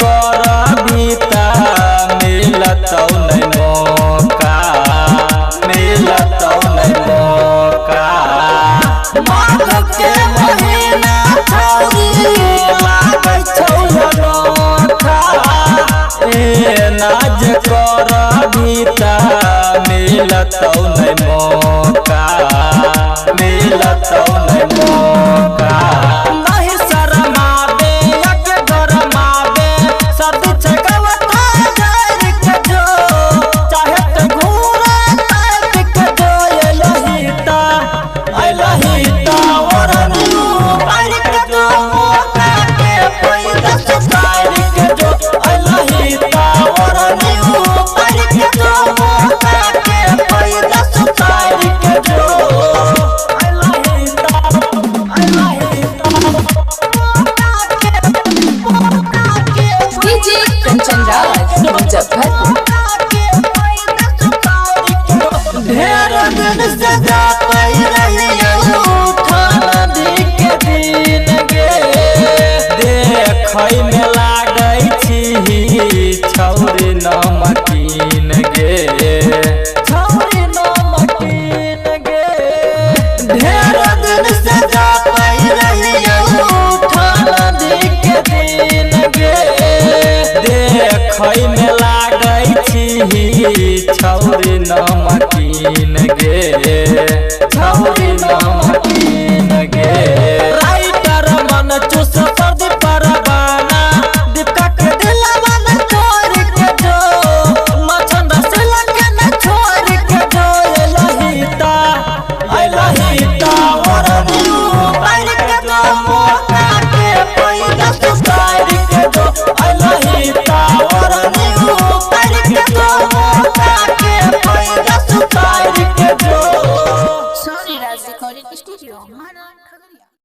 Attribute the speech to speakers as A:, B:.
A: कर भीता मिलतौ नहीं मौका मिलतौ नहीं मौका माघ के महीना छौरी लागै छौ अनोखा ए नाज कर भीता मिलतौ नहीं मौका मिलतौ नहीं मौका नहीं शरमावे एक गरमावे सर्दी छकवता जर के जो चाहे त घूरे तार के जो लहिता वरनी पार के जो मौका के पैदा सुतार के जो लहिता वरनी पार के जो मौका के पैदा सुतार के जो
B: डीजे कंचन राज मुजफ्फरपुर।
A: ढेर दिन से जाते रहिए नदी के दिन गे देखै में लागै छी छौरी नमकीन गे छौरी नमकीन गे ढेर दिन से जाते रहिए नदी के दिन गे देखै में लागै छी छौरी नमकीन